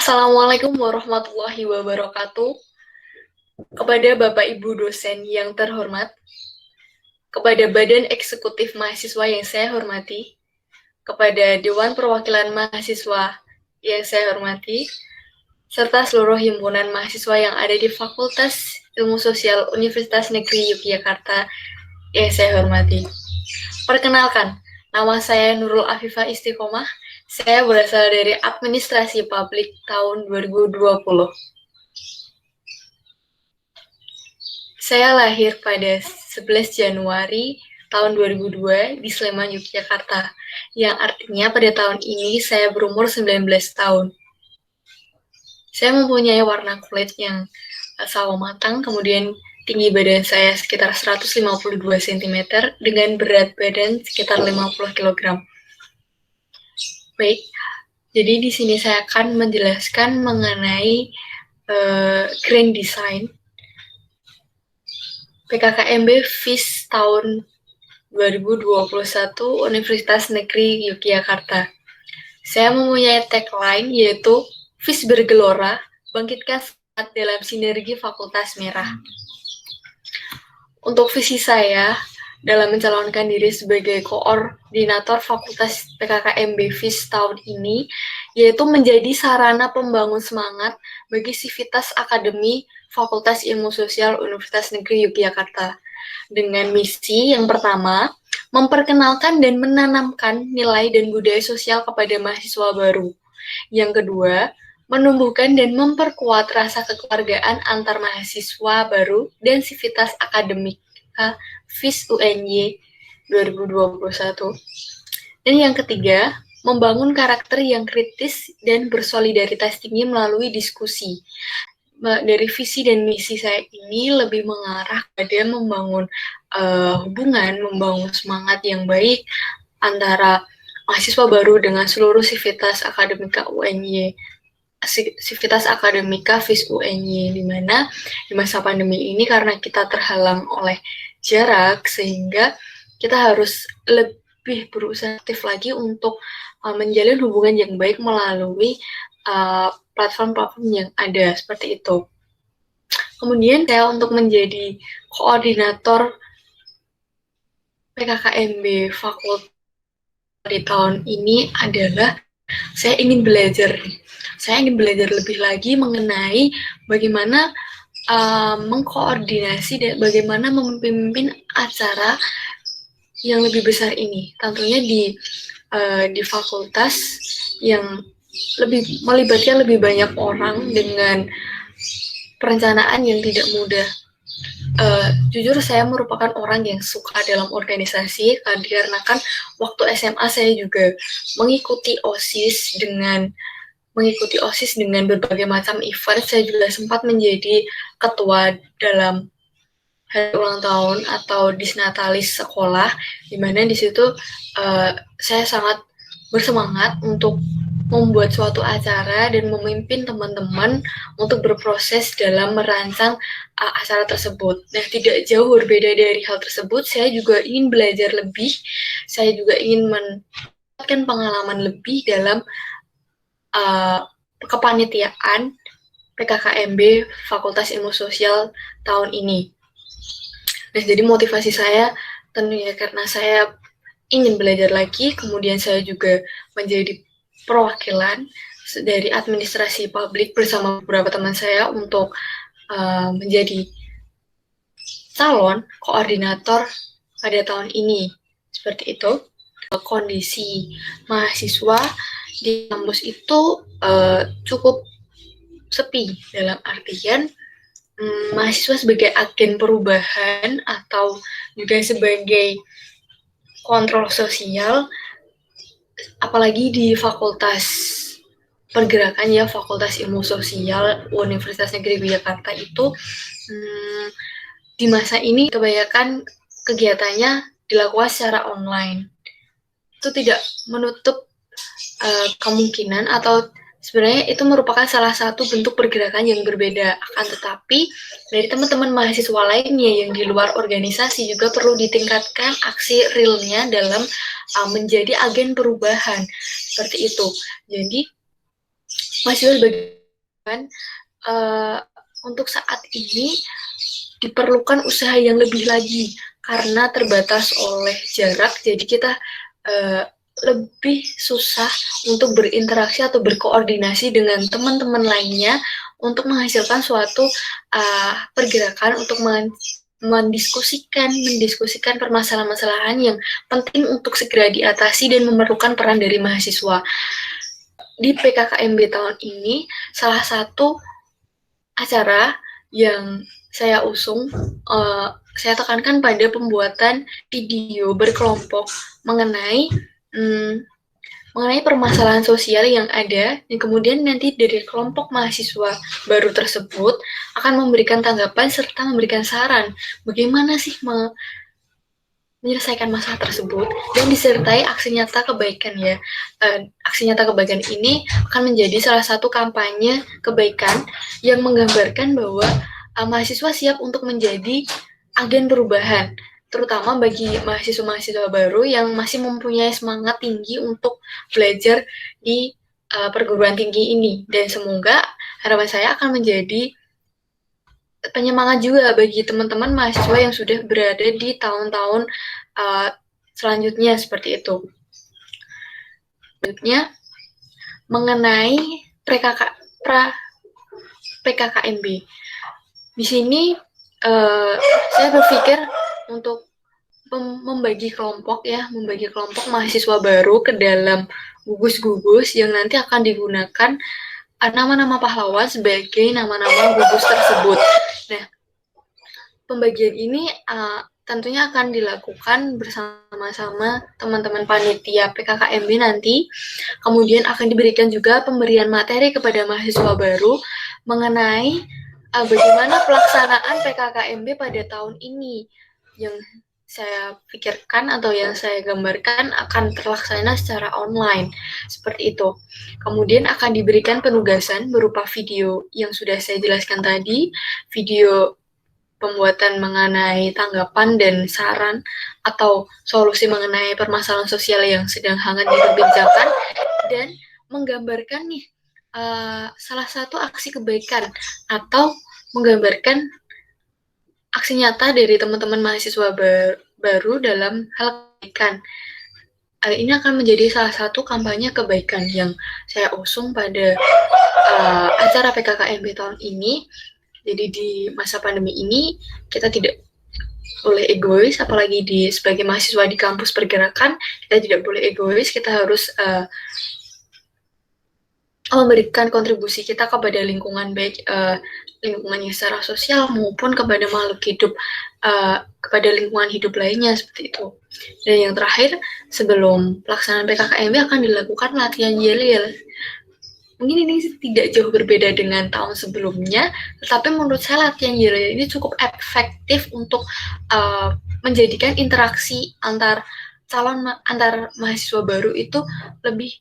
Assalamualaikum warahmatullahi wabarakatuh. Kepada Bapak Ibu dosen yang terhormat, kepada Badan Eksekutif Mahasiswa yang saya hormati, kepada Dewan Perwakilan Mahasiswa yang saya hormati, serta seluruh himpunan mahasiswa yang ada di Fakultas Ilmu Sosial Universitas Negeri Yogyakarta yang saya hormati. Perkenalkan, nama saya Nurul Afifah Istiqomah. Saya berasal dari Administrasi Publik tahun 2020. Saya lahir pada 11 Januari tahun 2002 di Sleman, Yogyakarta, yang artinya pada tahun ini saya berumur 19 tahun. Saya mempunyai warna kulit yang sawo matang, kemudian tinggi badan saya sekitar 152 cm dengan berat badan sekitar 50 kg. Baik, jadi di sini saya akan menjelaskan mengenai Grand Design PKKMB FIS tahun 2021 Universitas Negeri Yogyakarta. Saya mempunyai tagline yaitu FIS bergelora, bangkitkan semangat dalam sinergi Fakultas Merah. Untuk visi saya dalam mencalonkan diri sebagai koordinator Fakultas PKKMB FIS tahun ini, yaitu menjadi sarana pembangun semangat bagi sivitas akademi Fakultas Ilmu Sosial Universitas Negeri Yogyakarta. Dengan misi yang pertama, memperkenalkan dan menanamkan nilai dan budaya sosial kepada mahasiswa baru. Yang kedua, menumbuhkan dan memperkuat rasa kekeluargaan antar mahasiswa baru dan sivitas akademik FIS UNY 2021. Dan yang ketiga, membangun karakter yang kritis dan bersolidaritas tinggi melalui diskusi. Dari visi dan misi saya ini lebih mengarah pada membangun hubungan, membangun semangat yang baik antara mahasiswa baru dengan seluruh sivitas akademika UNY, sivitas akademika FIS UNY, di mana di masa pandemi ini karena kita terhalang oleh jarak, sehingga kita harus lebih berusaha aktif lagi untuk menjalin hubungan yang baik melalui platform-platform yang ada, seperti itu. Kemudian saya untuk menjadi koordinator PKKMB Fakultas di tahun ini adalah saya ingin belajar lebih lagi mengenai bagaimana mengkoordinasi dan bagaimana memimpin acara yang lebih besar ini. Tentunya di fakultas yang melibatkan lebih banyak orang dengan perencanaan yang tidak mudah. Jujur saya merupakan orang yang suka dalam organisasi, dikarenakan waktu SMA saya juga mengikuti OSIS dengan berbagai macam event. Saya juga sempat menjadi ketua dalam hari ulang tahun atau disnatalis sekolah, di mana di situ saya sangat bersemangat untuk membuat suatu acara dan memimpin teman-teman untuk berproses dalam merancang acara tersebut. Nah, tidak jauh berbeda dari hal tersebut, saya juga ingin belajar lebih, saya juga ingin mendapatkan pengalaman lebih dalam kepanitiaan PKKMB Fakultas Ilmu Sosial tahun ini. Nah, jadi motivasi saya tentunya karena saya ingin belajar lagi, kemudian saya juga menjadi perwakilan dari administrasi publik bersama beberapa teman saya untuk menjadi calon koordinator pada tahun ini. Seperti itu. Kondisi mahasiswa di kampus itu cukup sepi, dalam artian mahasiswa sebagai agen perubahan atau juga sebagai kontrol sosial, apalagi di fakultas pergerakan ya, Fakultas Ilmu Sosial Universitas Negeri Yogyakarta itu di masa ini kebanyakan kegiatannya dilakukan secara online. Itu tidak menutup kemungkinan atau sebenarnya itu merupakan salah satu bentuk pergerakan yang berbeda. Akan tetapi dari teman-teman mahasiswa lainnya yang di luar organisasi juga perlu ditingkatkan aksi realnya dalam menjadi agen perubahan, seperti itu. Jadi mahasiswa sebagian untuk saat ini diperlukan usaha yang lebih lagi karena terbatas oleh jarak, jadi kita lebih susah untuk berinteraksi atau berkoordinasi dengan teman-teman lainnya untuk menghasilkan suatu pergerakan untuk mendiskusikan permasalahan-permasalahan yang penting untuk segera diatasi dan memerlukan peran dari mahasiswa. Di PKKMB tahun ini, salah satu acara yang saya usung, saya tekankan pada pembuatan video berkelompok mengenai permasalahan sosial yang ada, dan kemudian nanti dari kelompok mahasiswa baru tersebut akan memberikan tanggapan serta memberikan saran bagaimana sih menyelesaikan masalah tersebut, dan disertai aksi nyata kebaikan ya. Aksi nyata kebaikan ini akan menjadi salah satu kampanye kebaikan yang menggambarkan bahwa mahasiswa siap untuk menjadi agen perubahan, terutama bagi mahasiswa-mahasiswa baru yang masih mempunyai semangat tinggi untuk belajar di perguruan tinggi ini. Dan semoga harapan saya akan menjadi penyemangat juga bagi teman-teman mahasiswa yang sudah berada di tahun-tahun selanjutnya seperti itu. Selanjutnya mengenai PKKMB. Di sini saya berpikir untuk membagi kelompok mahasiswa baru ke dalam gugus-gugus yang nanti akan digunakan nama-nama pahlawan sebagai nama-nama gugus tersebut. Nah, pembagian ini tentunya akan dilakukan bersama-sama teman-teman panitia PKKMB nanti. Kemudian akan diberikan juga pemberian materi kepada mahasiswa baru mengenai bagaimana pelaksanaan PKKMB pada tahun ini. Yang saya pikirkan atau yang saya gambarkan akan terlaksana secara online, seperti itu. Kemudian akan diberikan penugasan berupa video yang sudah saya jelaskan tadi, video pembuatan mengenai tanggapan dan saran atau solusi mengenai permasalahan sosial yang sedang hangat diperbincangkan, dan menggambarkan nih salah satu aksi kebaikan atau menggambarkan aksi nyata dari teman-teman mahasiswa baru dalam hal kebaikan. Ini akan menjadi salah satu kampanye kebaikan yang saya usung pada acara PKKMB tahun ini. Jadi di masa pandemi ini kita tidak boleh egois, apalagi sebagai mahasiswa di kampus pergerakan, kita tidak boleh egois, kita harus memberikan kontribusi kita kepada lingkungan, baik lingkungannya secara sosial maupun kepada makhluk hidup, kepada lingkungan hidup lainnya, seperti itu. Dan yang terakhir, sebelum pelaksanaan PKKMB akan dilakukan latihan yel-yel. Mungkin ini tidak jauh berbeda dengan tahun sebelumnya, tetapi menurut saya latihan yel-yel ini cukup efektif untuk menjadikan interaksi antar mahasiswa baru itu lebih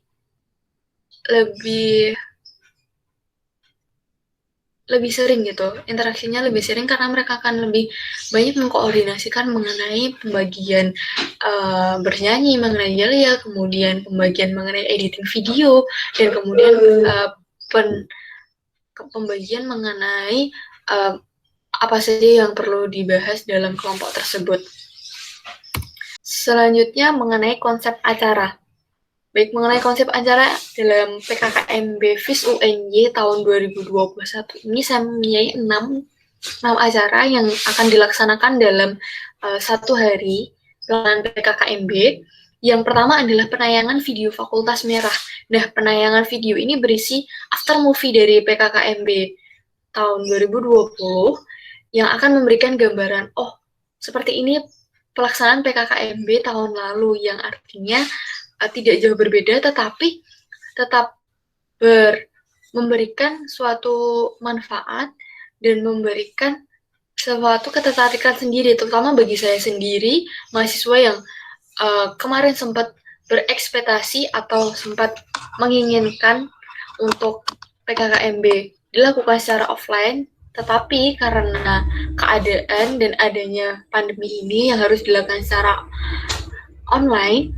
sering gitu, interaksinya lebih sering karena mereka akan lebih banyak mengkoordinasikan mengenai pembagian bernyanyi, mengenai yel-yel, kemudian pembagian mengenai editing video, dan kemudian pembagian mengenai apa saja yang perlu dibahas dalam kelompok tersebut. Selanjutnya mengenai konsep acara. Baik, mengenai konsep acara dalam PKKMB FIS UNY tahun 2021 ini saya mempunyai 6 acara yang akan dilaksanakan dalam 1 hari pelaksanaan PKKMB. Yang pertama adalah penayangan video Fakultas Merah. Nah, penayangan video ini berisi after movie dari PKKMB tahun 2020 yang akan memberikan gambaran, seperti ini pelaksanaan PKKMB tahun lalu, yang artinya tidak jauh berbeda, tetapi tetap memberikan suatu manfaat dan memberikan suatu ketertarikan sendiri, terutama bagi saya sendiri, mahasiswa yang kemarin sempat berekspektasi atau sempat menginginkan untuk PKKMB dilakukan secara offline, tetapi karena keadaan dan adanya pandemi ini yang harus dilakukan secara online,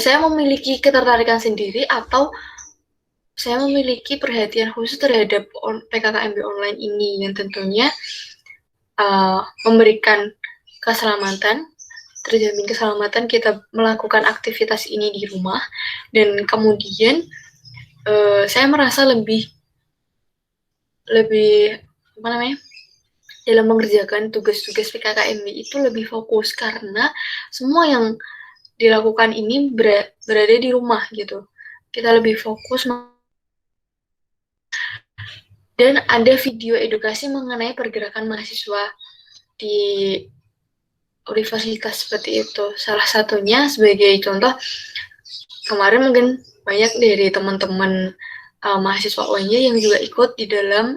saya memiliki ketertarikan sendiri, atau saya memiliki perhatian khusus terhadap PKKMB online ini yang tentunya memberikan keselamatan, terjamin keselamatan kita melakukan aktivitas ini di rumah, dan kemudian saya merasa lebih apa namanya, dalam mengerjakan tugas-tugas PKKMB itu lebih fokus karena semua yang dilakukan ini berada di rumah gitu. Kita lebih fokus, dan ada video edukasi mengenai pergerakan mahasiswa di universitas seperti itu. Salah satunya sebagai contoh, kemarin mungkin banyak dari teman-teman mahasiswa UNJ yang juga ikut di dalam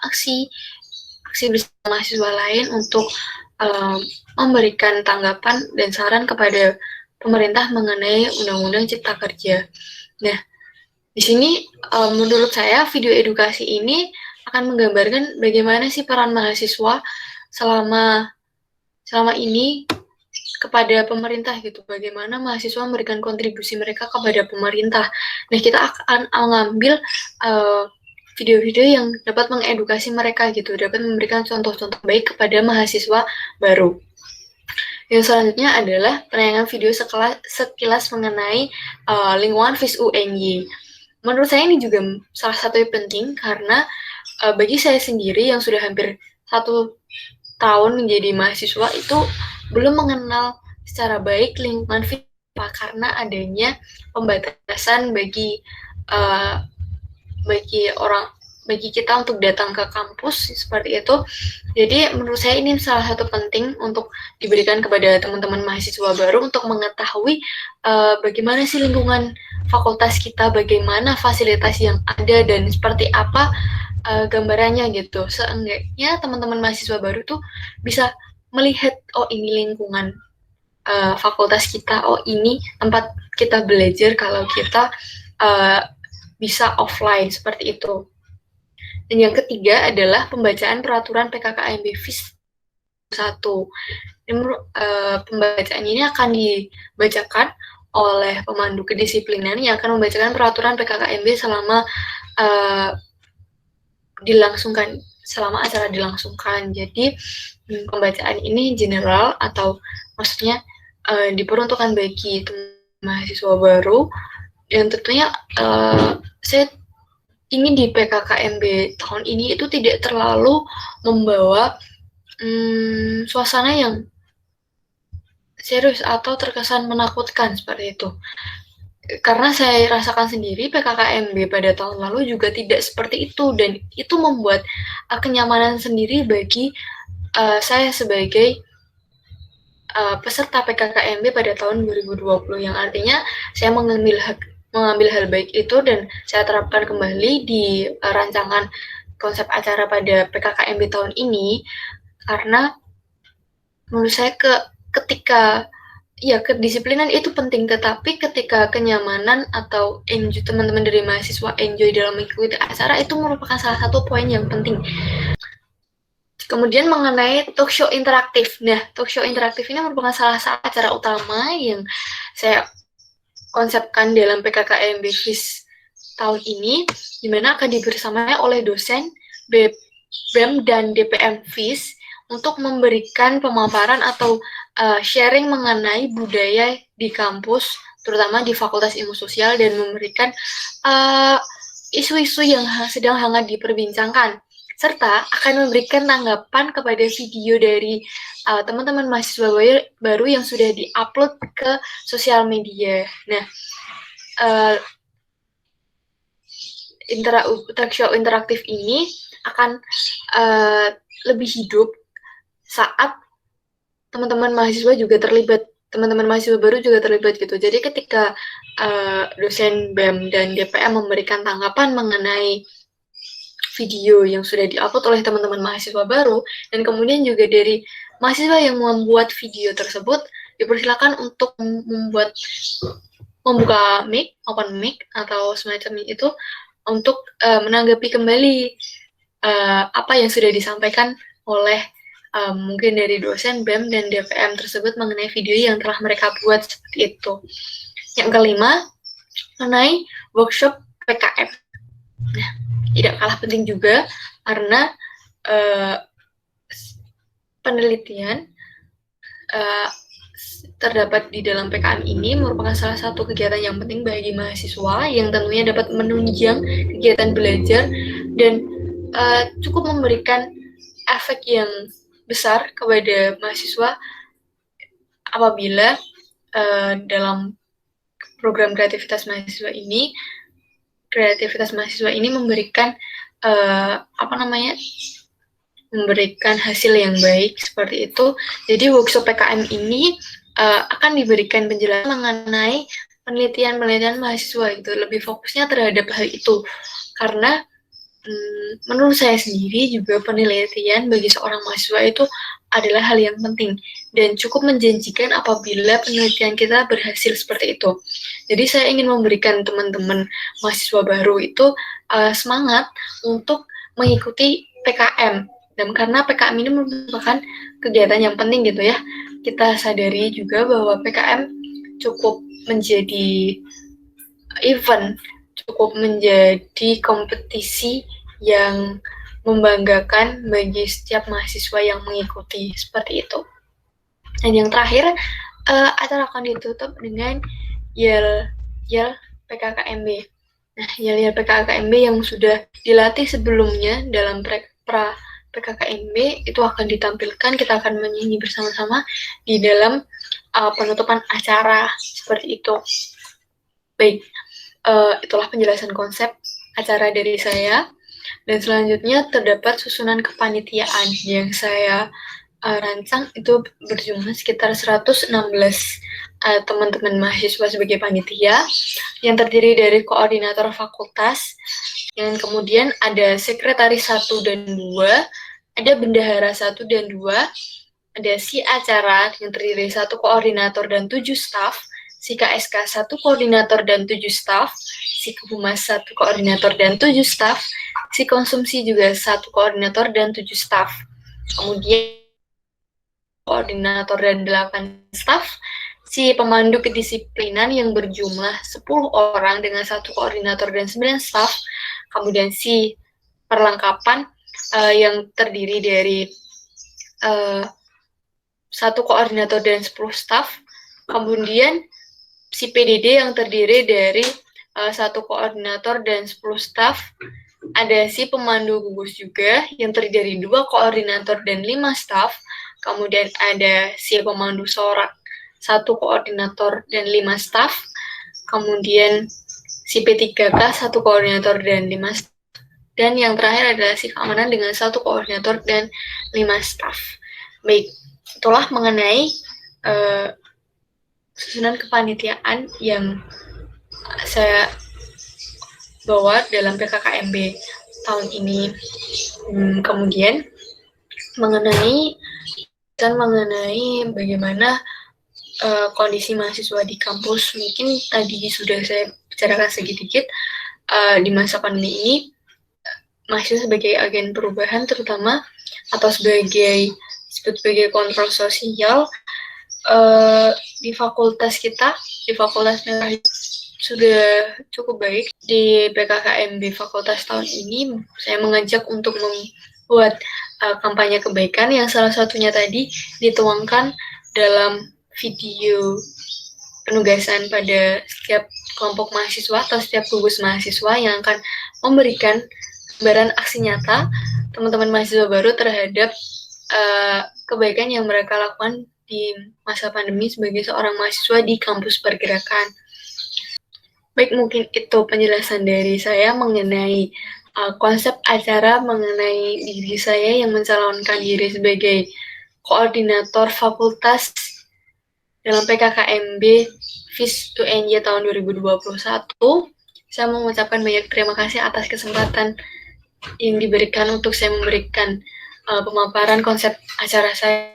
aksi bersama mahasiswa lain untuk memberikan tanggapan dan saran kepada pemerintah mengenai Undang-Undang Cipta Kerja. Nah, di sini menurut saya video edukasi ini akan menggambarkan bagaimana sih peran mahasiswa selama ini kepada pemerintah gitu, bagaimana mahasiswa memberikan kontribusi mereka kepada pemerintah. Nah, kita akan mengambil video-video yang dapat mengedukasi mereka gitu, dapat memberikan contoh-contoh baik kepada mahasiswa baru. Yang selanjutnya adalah penayangan video sekilas mengenai lingkungan FIS UNY. Menurut saya ini juga salah satu yang penting karena bagi saya sendiri yang sudah hampir 1 tahun menjadi mahasiswa itu belum mengenal secara baik lingkungan FIS karena adanya pembatasan bagi kita untuk datang ke kampus seperti itu. Jadi menurut saya ini salah satu penting untuk diberikan kepada teman-teman mahasiswa baru untuk mengetahui bagaimana sih lingkungan fakultas kita, bagaimana fasilitas yang ada dan seperti apa gambarannya gitu. Seenggaknya teman-teman mahasiswa baru tuh bisa melihat, oh ini lingkungan fakultas kita, oh ini tempat kita belajar kalau kita bisa offline seperti itu. Dan yang ketiga adalah pembacaan peraturan PKKMB FIS 1. Pembacaan ini akan dibacakan oleh pemandu kedisiplinan yang akan membacakan peraturan PKKMB selama acara dilangsungkan. Jadi pembacaan ini general atau maksudnya diperuntukkan bagi mahasiswa baru, yang tentunya saya ingin di PKKMB tahun ini itu tidak terlalu membawa suasana yang serius atau terkesan menakutkan seperti itu. Karena saya rasakan sendiri PKKMB pada tahun lalu juga tidak seperti itu, dan itu membuat kenyamanan sendiri bagi saya sebagai peserta PKKMB pada tahun 2020, yang artinya saya mengambil hal baik itu dan saya terapkan kembali di rancangan konsep acara pada PKKMB tahun ini, karena menurut saya ketika kedisiplinan itu penting, tetapi ketika kenyamanan atau teman-teman dari mahasiswa enjoy dalam mengikuti acara itu merupakan salah satu poin yang penting. Kemudian mengenai talk show interaktif. Nah, talk show interaktif ini merupakan salah satu acara utama yang saya konsepkan dalam PKKMB FIS tahun ini, di mana akan dibersamai oleh dosen BEM dan DPM FIS untuk memberikan pemaparan atau sharing mengenai budaya di kampus, terutama di Fakultas Ilmu Sosial, dan memberikan isu-isu yang sedang hangat diperbincangkan, serta akan memberikan tanggapan kepada video dari teman-teman mahasiswa baru yang sudah di-upload ke sosial media. Nah, talk show interaktif ini akan lebih hidup saat teman-teman mahasiswa juga terlibat, teman-teman mahasiswa baru juga terlibat gitu. Jadi ketika dosen BEM dan DPM memberikan tanggapan mengenai video yang sudah di-upload oleh teman-teman mahasiswa baru, dan kemudian juga dari mahasiswa yang membuat video tersebut dipersilakan untuk membuka mic, open mic atau semacam itu, untuk menanggapi kembali apa yang sudah disampaikan oleh mungkin dari dosen BEM dan DPM tersebut mengenai video yang telah mereka buat seperti itu. Yang kelima, mengenai workshop PKM. kalah penting juga karena penelitian terdapat di dalam PKM ini merupakan salah satu kegiatan yang penting bagi mahasiswa yang tentunya dapat menunjang kegiatan belajar dan cukup memberikan efek yang besar kepada mahasiswa apabila dalam program kreativitas mahasiswa ini memberikan memberikan hasil yang baik seperti itu. Jadi workshop PKM ini akan diberikan penjelasan mengenai penelitian mahasiswa itu, lebih fokusnya terhadap hal itu karena menurut saya sendiri juga penelitian bagi seorang mahasiswa itu adalah hal yang penting dan cukup menjanjikan apabila penelitian kita berhasil seperti itu. Jadi saya ingin memberikan teman-teman mahasiswa baru itu semangat untuk mengikuti PKM. Dan karena PKM ini merupakan kegiatan yang penting gitu ya, kita sadari juga bahwa PKM cukup menjadi event, cukup menjadi kompetisi yang membanggakan bagi setiap mahasiswa yang mengikuti seperti itu. Dan yang terakhir, acara akan ditutup dengan Yel PKKMB. Nah, Yel PKKMB yang sudah dilatih sebelumnya dalam PKKMB itu akan ditampilkan, kita akan menyanyi bersama-sama di dalam penutupan acara seperti itu. Baik, itulah penjelasan konsep acara dari saya. Dan selanjutnya terdapat susunan kepanitiaan yang saya rancang itu berjumlah sekitar 116 teman-teman mahasiswa sebagai panitia yang terdiri dari koordinator fakultas, yang kemudian ada sekretaris 1 dan 2, ada bendahara 1 dan 2, ada si acara yang terdiri dari 1 koordinator dan 7 staf, si KSK 1 koordinator dan 7 staf, si kehumas 1 koordinator dan 7 staf, si konsumsi juga 1 koordinator dan 7 staf. Kemudian koordinator dan 8 staf, si pemandu kedisiplinan yang berjumlah 10 orang dengan 1 koordinator dan 9 staf, kemudian si perlengkapan yang terdiri dari 1 koordinator dan 10 staf, kemudian si PDD yang terdiri dari 1 koordinator dan 10 staf, ada si pemandu gugus juga yang terdiri dari 2 koordinator dan 5 staf, kemudian ada si pemandu sorak 1 koordinator dan 5 staf, kemudian si P3K 1 koordinator dan 5 staf, dan yang terakhir adalah si keamanan dengan 1 koordinator dan 5 staf. Baik, itulah mengenai susunan kepanitiaan yang saya bawa dalam PKKMB tahun ini. Kemudian mengenai bagaimana kondisi mahasiswa di kampus, mungkin tadi sudah saya bicarakan sedikit di masa pandemi ini, mahasiswa sebagai agen perubahan terutama atau sebagai kontrol sosial di fakultas kita, di fakultas merah sudah cukup baik. Di PKKMB fakultas tahun ini saya mengajak untuk membuat kampanye kebaikan yang salah satunya tadi dituangkan dalam video penugasan pada setiap kelompok mahasiswa atau setiap gugus mahasiswa yang akan memberikan gambaran aksi nyata teman-teman mahasiswa baru terhadap kebaikan yang mereka lakukan di masa pandemi sebagai seorang mahasiswa di kampus pergerakan. Baik, mungkin itu penjelasan dari saya mengenai konsep acara, mengenai diri saya yang mencalonkan diri sebagai koordinator fakultas dalam PKKMB FIS UNY tahun 2021. Saya mengucapkan banyak terima kasih atas kesempatan yang diberikan untuk saya memberikan pemaparan konsep acara saya,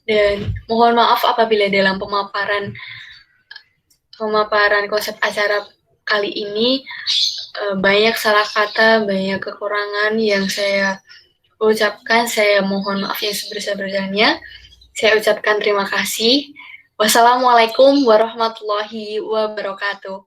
dan mohon maaf apabila dalam pemaparan konsep acara kali ini banyak salah kata, banyak kekurangan yang saya ucapkan. Saya mohon maaf yang sebesar-besarnya. Saya ucapkan terima kasih. Wassalamualaikum warahmatullahi wabarakatuh.